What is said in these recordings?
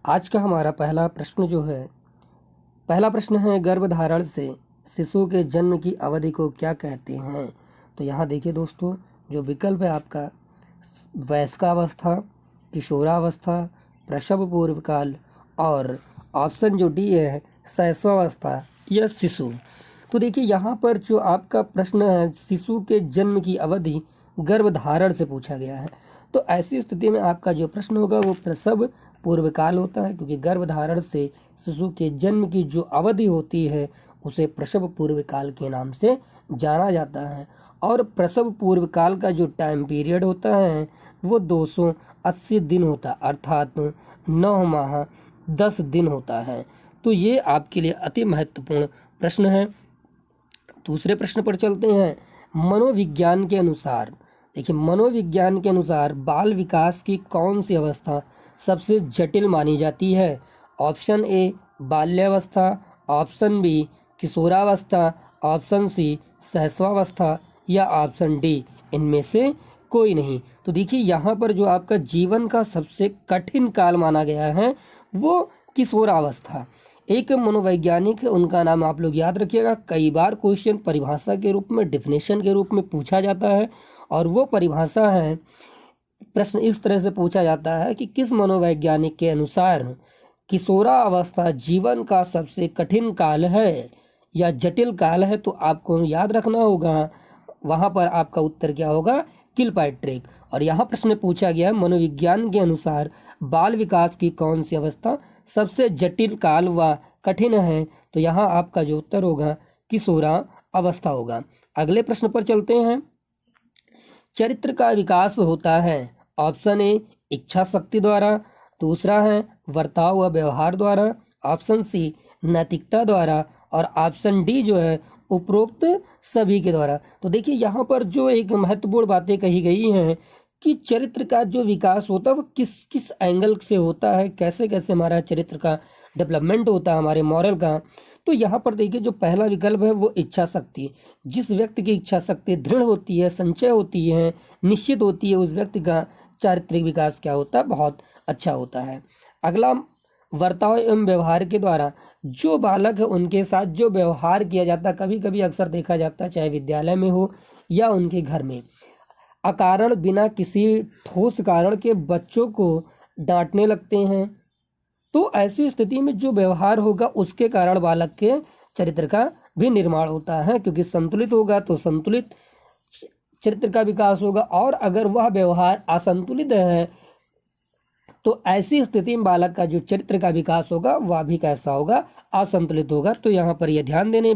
आज का हमारा पहला प्रश्न है गर्भधारण से शिशु के जन्म की अवधि को क्या कहते हैं। तो यहाँ देखिए दोस्तों, जो विकल्प है आपका वयस्कावस्था, किशोरावस्था, प्रसव पूर्व काल और ऑप्शन जो डी है शैशवावस्था या शिशु। तो देखिए यहाँ पर जो आपका प्रश्न है शिशु के जन्म की अवधि गर्भधारण से पूछा गया है। तो ऐसी स्थिति में आपका जो प्रश्न होगा वो प्रसव पूर्व काल होता है, क्योंकि गर्भधारण से शिशु के जन्म की जो अवधि होती है उसे प्रसव पूर्व काल के नाम से जाना जाता है। और प्रसव पूर्व काल का जो टाइम पीरियड होता है वो 280 दिन होता है, अर्थात 9 माह 10 दिन होता है। तो ये आपके लिए अति महत्वपूर्ण प्रश्न है। दूसरे प्रश्न पर चलते हैं। मनोविज्ञान के अनुसार, देखिए मनोविज्ञान के अनुसार बाल विकास की कौन सी अवस्था सबसे जटिल मानी जाती है। ऑप्शन ए बाल्यावस्था, ऑप्शन बी किशोरावस्था, ऑप्शन सी शैशवावस्था या ऑप्शन डी इनमें से कोई नहीं। तो देखिए यहाँ पर जो आपका जीवन का सबसे कठिन काल माना गया है वो किशोरावस्था। एक मनोवैज्ञानिक है, उनका नाम आप लोग याद रखिएगा। कई बार क्वेश्चन परिभाषा के रूप में, डेफिनेशन के रूप में पूछा जाता है, और वो परिभाषा है, प्रश्न इस तरह से पूछा जाता है कि किस मनोवैज्ञानिक के अनुसार किशोरावस्था जीवन का सबसे कठिन काल है या जटिल काल है। तो आपको याद रखना होगा, वहां पर आपका उत्तर क्या होगा, किलपाइट्रिक। और यहाँ प्रश्न पूछा गया मनोविज्ञान के अनुसार बाल विकास की कौन सी अवस्था सबसे जटिल काल व कठिन है। तो यहाँ आपका जो उत्तर होगा किशोरा अवस्था होगा। अगले प्रश्न पर चलते हैं। चरित्र का विकास होता है ऑप्शन ए इच्छा शक्ति द्वारा, दूसरा है वर्ताव व व्यवहार द्वारा, ऑप्शन सी नैतिकता द्वारा और ऑप्शन डी जो है उपरोक्त सभी के द्वारा। तो देखिए यहाँ पर जो एक महत्वपूर्ण बातें कही गई हैं कि चरित्र का जो विकास होता है वो किस किस एंगल से होता है, कैसे कैसे हमारा चरित्र का डेवलपमेंट होता है, हमारे मॉरल का। तो यहाँ पर देखिए जो पहला विकल्प है वो इच्छा शक्ति। जिस व्यक्ति की इच्छा शक्ति दृढ़ होती है, संचय होती है, निश्चित होती है, उस व्यक्ति का चारित्रिक विकास क्या होता है, बहुत अच्छा होता है। अगला वर्ताव एवं व्यवहार के द्वारा, जो बालक है उनके साथ जो व्यवहार किया जाता है, कभी कभी अक्सर देखा जाता है चाहे विद्यालय में हो या उनके घर में, अकारण बिना किसी ठोस कारण के बच्चों को डांटने लगते हैं। तो ऐसी स्थिति में जो व्यवहार होगा उसके कारण बालक के चरित्र का भी निर्माण होता है, क्योंकि संतुलित होगा तो संतुलित चरित्र का विकास होगा, और अगर वह व्यवहार असंतुलित है तो ऐसी स्थिति में बालक का जो चरित्र का विकास होगा वह भी कैसा होगा, असंतुलित होगा। तो यहाँ पर यह ध्यान देने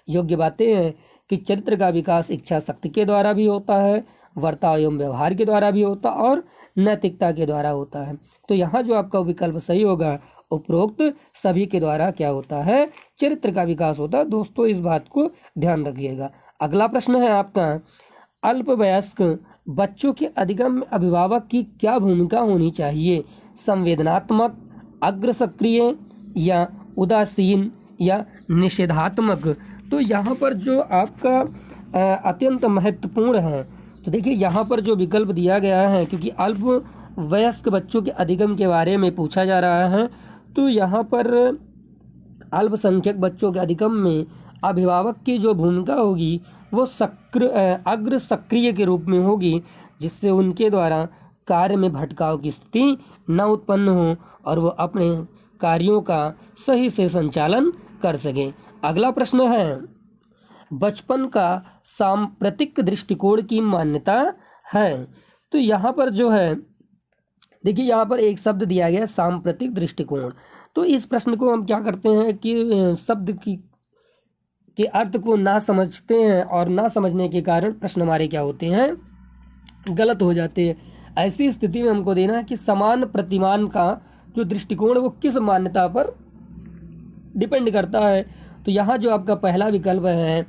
योग्य बातें हैं कि चरित्र का विकास इच्छा शक्ति के द्वारा भी होता है, वर्ताव एवं व्यवहार के द्वारा भी होता है और नैतिकता के द्वारा होता है। तो यहाँ जो आपका विकल्प सही होगा उपरोक्त सभी के द्वारा क्या होता है, चरित्र का विकास होता है। दोस्तों इस बात को ध्यान रखिएगा। अगला प्रश्न है आपका, अल्पवयस्क बच्चों के अधिगम में अभिभावक की क्या भूमिका होनी चाहिए। संवेदनात्मक, अग्र सक्रिय या उदासीन या निषेधात्मक। तो यहाँ पर जो आपका अत्यंत महत्वपूर्ण है, तो देखिए यहाँ पर जो विकल्प दिया गया है, क्योंकि अल्प वयस्क बच्चों के अधिगम के बारे में पूछा जा रहा है, तो यहाँ पर अल्पसंख्यक बच्चों के अधिगम में अभिभावक की जो भूमिका होगी वो अग्र सक्रिय के रूप में होगी, जिससे उनके द्वारा कार्य में भटकाव की स्थिति न उत्पन्न हो और वो अपने कार्यों का सही से संचालन कर सके। अगला प्रश्न है, बचपन का सांप्रतिक दृष्टिकोण की मान्यता है। तो यहाँ पर जो है देखिए यहाँ पर एक शब्द दिया गया सांप्रतिक दृष्टिकोण। तो इस प्रश्न को हम क्या करते हैं कि शब्द के अर्थ को ना समझते हैं, और ना समझने के कारण प्रश्न हमारे क्या होते हैं, गलत हो जाते हैं। ऐसी स्थिति में हमको देना है कि समान प्रतिमान का जो दृष्टिकोण वो किस मान्यता पर डिपेंड करता है। तो यहाँ जो आपका पहला विकल्प है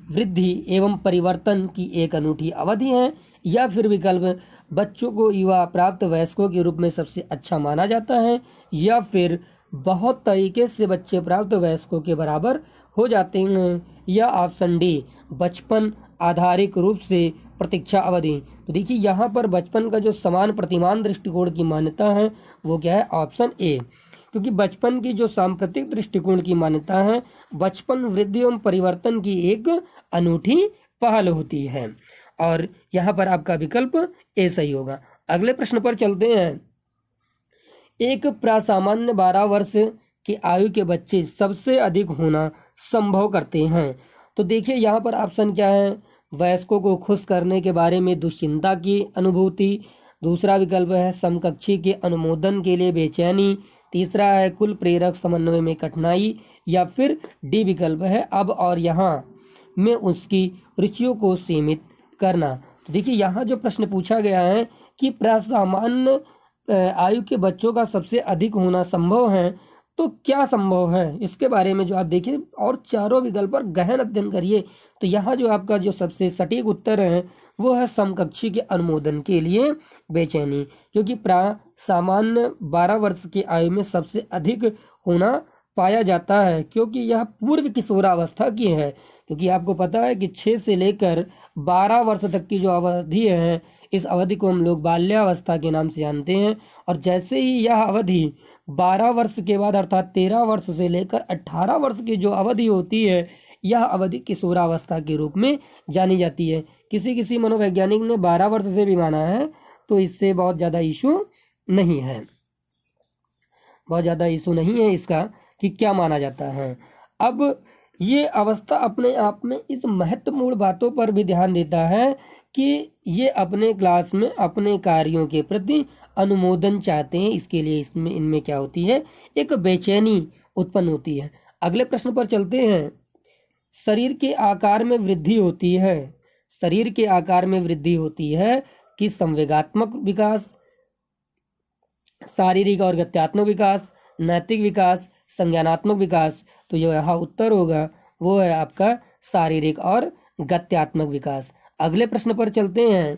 वृद्धि एवं परिवर्तन की एक अनूठी अवधि है, या फिर विकल्प बच्चों को युवा प्राप्त वयस्कों के रूप में सबसे अच्छा माना जाता है, या फिर बहुत तरीके से बच्चे प्राप्त वयस्कों के बराबर हो जाते हैं, या ऑप्शन डी बचपन आधारिक रूप से प्रतीक्षा अवधि। तो देखिए यहाँ पर बचपन का जो समान प्रतिमान दृष्टिकोण की मान्यता है वो क्या है, ऑप्शन ए। क्योंकि बचपन की जो सांप्रतिक दृष्टिकोण की मान्यता है, बचपन वृद्धि एवं परिवर्तन की एक अनूठी पहल होती है, और यहाँ पर आपका विकल्प ए सही होगा। अगले प्रश्न पर चलते हैं। एक प्रासामान्य 12 वर्ष की आयु के बच्चे सबसे अधिक होना संभव करते हैं। तो देखिए यहाँ पर ऑप्शन क्या है, वयस्कों को खुश करने के बारे में दुश्चिंता की अनुभूति, दूसरा विकल्प है समकक्षी के अनुमोदन के लिए बेचैनी, तीसरा है कुल प्रेरक समन्वय में कठिनाई, या फिर डी विकल्प है अब और यहाँ में उसकी रुचियों को सीमित करना। तो देखिए यहाँ जो प्रश्न पूछा गया है कि प्रासामान्य आयु के बच्चों का सबसे अधिक होना संभव है, तो क्या संभव है इसके बारे में जो आप देखिए और चारों विकल्प पर गहन अध्ययन करिए। तो यहाँ जो आपका जो सबसे सटीक उत्तर है वो है समकक्षी के अनुमोदन के लिए बेचैनी, क्योंकि प्रासामान्य 12 वर्ष की आयु में सबसे अधिक होना पाया जाता है, क्योंकि यह पूर्व किशोरावस्था की है। क्योंकि आपको पता है कि 6 से लेकर 12 वर्ष तक की जो अवधि है, इस अवधि को हम लोग बाल्यावस्था के नाम से जानते हैं, और जैसे ही यह अवधि 12 वर्ष के बाद अर्थात 13 वर्ष से लेकर 18 वर्ष की जो अवधि होती है, यह अवधि किशोरावस्था के रूप में जानी जाती है। किसी किसी मनोवैज्ञानिक ने 12 वर्ष से भी माना है, तो इससे बहुत ज़्यादा इशू नहीं है, बहुत ज़्यादा इशू नहीं है इसका कि क्या माना जाता है। अब ये अवस्था अपने आप में इस महत्वपूर्ण बातों पर भी ध्यान देता है कि ये अपने क्लास में अपने कार्यों के प्रति अनुमोदन चाहते हैं, इसके लिए इसमें इनमें क्या होती है, एक बेचैनी उत्पन्न होती है। अगले प्रश्न पर चलते हैं। शरीर के आकार में वृद्धि होती है, शरीर के आकार में वृद्धि होती है कि संवेगात्मक विकास, शारीरिक और गत्यात्मक विकास, नैतिक विकास, संज्ञानात्मक विकास। तो जो यहाँ उत्तर होगा वो है आपका शारीरिक और गत्यात्मक विकास। अगले प्रश्न पर चलते हैं।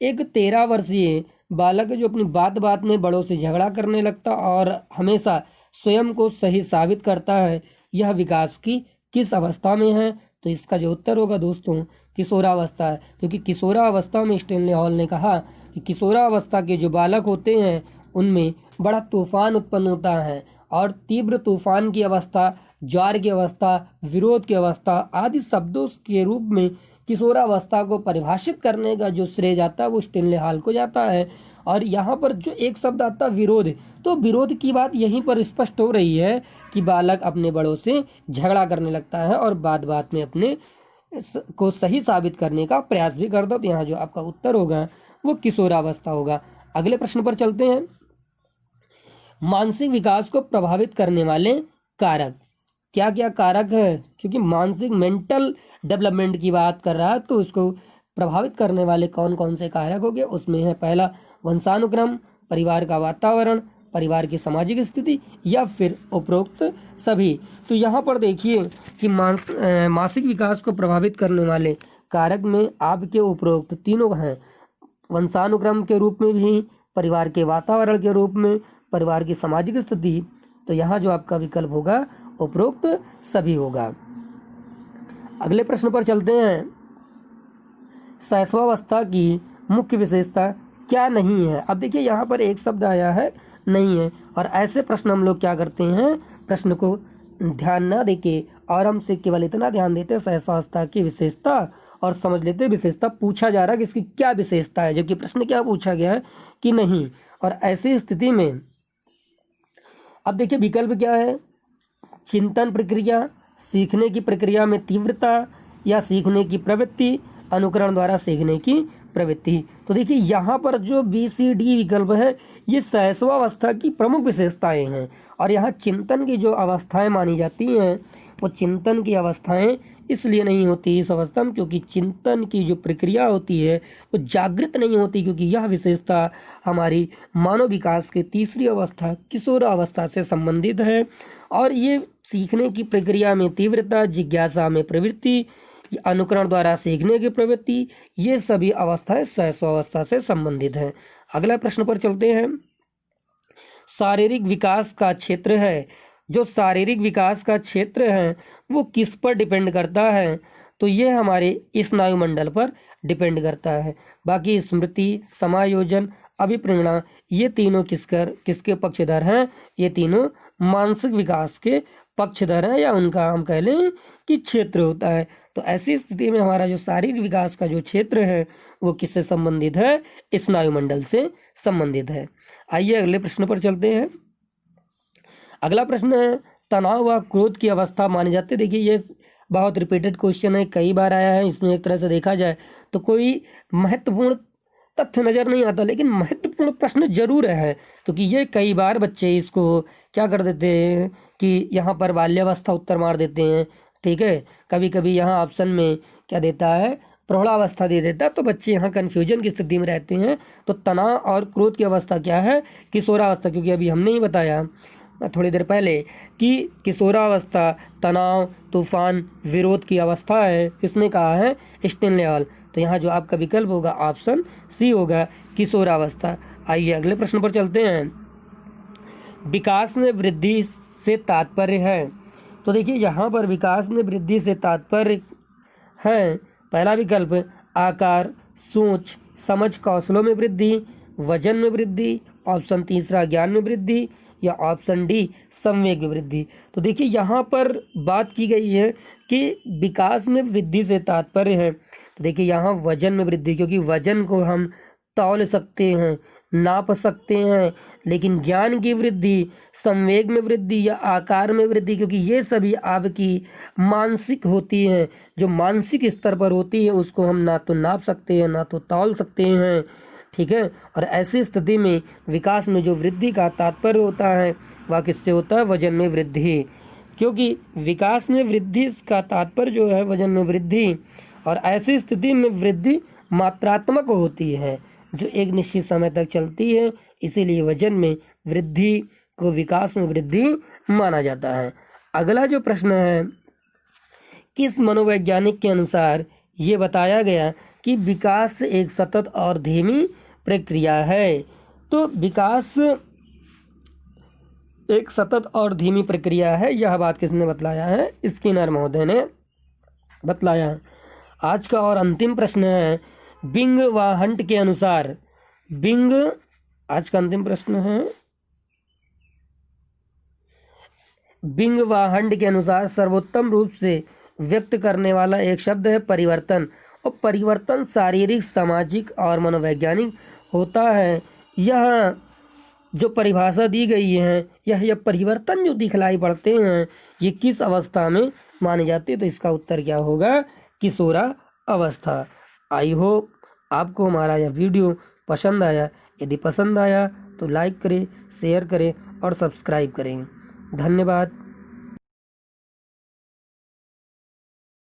एक 13 वर्षीय बालक जो अपनी बात बात में बड़ों से झगड़ा करने लगता और हमेशा स्वयं को सही साबित करता है, यह विकास की किस अवस्था में है? तो इसका जो उत्तर होगा दोस्तों किशोरावस्था है, क्योंकि किशोरावस्था में स्टेनले हॉल ने कहा कि किशोरावस्था के जो बालक होते हैं उनमें बड़ा तूफान उत्पन्न होता है, और तीव्र तूफान की अवस्था, ज्वार की अवस्था, विरोध की अवस्था आदि शब्दों के रूप में किशोरावस्था को परिभाषित करने का जो श्रेय जाता है वो स्टेनले हॉल को जाता है। और यहाँ पर जो एक शब्द आता है विरोध, तो विरोध की बात यहीं पर स्पष्ट हो रही है कि बालक अपने बड़ों से झगड़ा करने लगता है और बात बात में अपने को सही साबित करने का प्रयास भी करता है। तो यहाँ जो आपका उत्तर होगा वो किशोरावस्था होगा। अगले प्रश्न पर चलते हैं। मानसिक विकास को प्रभावित करने वाले कारक, क्या क्या कारक है? क्योंकि मानसिक मेंटल डेवलपमेंट की बात कर रहा है, तो उसको प्रभावित करने वाले कौन कौन से कारक हो गए? उसमें है पहला वंशानुक्रम, परिवार का वातावरण, परिवार की सामाजिक स्थिति, या फिर उपरोक्त सभी। तो यहाँ पर देखिए कि मानसिक विकास को प्रभावित करने वाले कारक में आपके उपरोक्त तीनों हैं, वंशानुक्रम के रूप में भी, परिवार के वातावरण के रूप में, परिवार की सामाजिक स्थिति। तो यहाँ जो आपका विकल्प होगा उपरोक्त सभी होगा। अगले प्रश्न पर चलते हैं। शैशवावस्था की मुख्य विशेषता क्या नहीं है? अब देखिए यहाँ पर एक शब्द आया है नहीं है, और ऐसे प्रश्न हम लोग क्या करते हैं, प्रश्न को ध्यान न देके और हमसे केवल इतना ध्यान देते हैं शैशवावस्था की विशेषता और समझ लेते हैं विशेषता पूछा जा रहा है कि इसकी क्या विशेषता है, जबकि प्रश्न क्या पूछा गया है कि नहीं। और ऐसी स्थिति में अब देखिए विकल्प क्या है, चिंतन प्रक्रिया, सीखने की प्रक्रिया में तीव्रता, या सीखने की प्रवृत्ति, अनुकरण द्वारा सीखने की प्रवृत्ति। तो देखिए यहाँ पर जो BCD विकल्प है ये शैशवावस्था की प्रमुख विशेषताएं हैं, और यहाँ चिंतन की जो अवस्थाएं मानी जाती हैं वो चिंतन की अवस्थाएं इसलिए नहीं होती इस अवस्था में क्योंकि चिंतन की जो प्रक्रिया होती है वो जागृत नहीं होती, क्योंकि यह विशेषता हमारी मानव विकास के तीसरी अवस्था किशोरावस्था से संबंधित है। और ये सीखने की प्रक्रिया में तीव्रता, जिज्ञासा में प्रवृत्ति, अनुकरण द्वारा सीखने की प्रवृत्ति, ये सभी अवस्थाएं शैशवावस्था से संबंधित हैं। अगला प्रश्न पर चलते हैं। शारीरिक विकास का क्षेत्र है, जो शारीरिक विकास का क्षेत्र है वो किस पर डिपेंड करता है? तो ये हमारे स्नायुमंडल पर डिपेंड करता है। बाकी स्मृति, समायोजन, अभिप्रेरणा, ये तीनों किसके पक्षधर हैं? ये तीनों मानसिक विकास के पक्षधर हैं, या उनका हम कह लें कि क्षेत्र होता है। तो ऐसी स्थिति में हमारा जो शारीरिक विकास का जो क्षेत्र है वो किससे संबंधित है? स्नायुमंडल से संबंधित है। आइए अगले प्रश्न पर चलते हैं। अगला प्रश्न है, तनाव व क्रोध की अवस्था मानी जाती है। देखिए ये बहुत रिपीटेड क्वेश्चन है, कई बार आया है। इसमें एक तरह से देखा जाए तो कोई महत्वपूर्ण तथ्य नजर नहीं आता, लेकिन महत्वपूर्ण प्रश्न जरूर है, क्योंकि ये कई बार बच्चे इसको क्या कर देते हैं कि यहाँ पर बाल्यावस्था उत्तर मार देते हैं। ठीक है, कभी कभी यहाँ ऑप्शन में क्या देता है? प्रौढ़ावस्था दे देता है, तो बच्चे यहाँ कंफ्यूजन की स्थिति में रहते हैं। तो तनाव और क्रोध की अवस्था क्या है? किशोरावस्था, क्योंकि अभी हमने ही बताया थोड़ी देर पहले कि किशोरावस्था तनाव, तूफान, विरोध की अवस्था है। किसने कहा है? स्टेनलेवाल। तो यहाँ जो आपका विकल्प होगा ऑप्शन सी होगा, किशोरावस्था। आइए अगले प्रश्न पर चलते हैं। विकास में वृद्धि से तात्पर्य है। तो देखिए यहाँ पर विकास में वृद्धि से तात्पर्य है, पहला विकल्प आकार, सोच, समझ, कौशलों में वृद्धि, वजन में वृद्धि, ऑप्शन तीसरा ज्ञान में वृद्धि, या ऑप्शन डी संवेग में वृद्धि। तो देखिए यहाँ पर बात की गई है कि विकास में वृद्धि से तात्पर्य है। तो देखिए यहाँ वजन में वृद्धि, क्योंकि वजन को हम तौल सकते हैं, नाप सकते हैं, लेकिन ज्ञान की वृद्धि, संवेग में वृद्धि या आकार में वृद्धि, क्योंकि ये सभी आपकी मानसिक होती हैं। जो मानसिक स्तर पर होती है उसको हम ना तो नाप सकते हैं ना तो तौल सकते हैं। ठीक है, और ऐसी स्थिति में विकास में जो वृद्धि का तात्पर्य होता है वह किससे होता है? वजन में वृद्धि। क्योंकि विकास में वृद्धि का तात्पर्य जो है वजन में वृद्धि, और ऐसी स्थिति में वृद्धि मात्रात्मक होती है जो एक निश्चित समय तक चलती है, इसीलिए वजन में वृद्धि को विकास में वृद्धि माना जाता है। अगला जो प्रश्न है, किस मनोवैज्ञानिक के अनुसार ये बताया गया कि विकास एक सतत और धीमी प्रक्रिया है? तो विकास एक सतत और धीमी प्रक्रिया है, यह बात किसने बतलाया है? स्किनर महोदय ने बतलाया है। आज का और अंतिम प्रश्न है, बिंग व हंट के अनुसार, आज का अंतिम प्रश्न है, बिंग व हंट के अनुसार सर्वोत्तम रूप से व्यक्त करने वाला एक शब्द है परिवर्तन, और परिवर्तन शारीरिक, सामाजिक और मनोवैज्ञानिक होता है। यह जो परिभाषा दी गई है, यह परिवर्तन जो दिखलाई पड़ते हैं ये किस अवस्था में माने जाते हैं? तो इसका उत्तर क्या होगा? किशोरा अवस्था। आई होप आपको हमारा यह वीडियो पसंद आया। यदि पसंद आया तो लाइक करें, शेयर करें और सब्सक्राइब करें। धन्यवाद।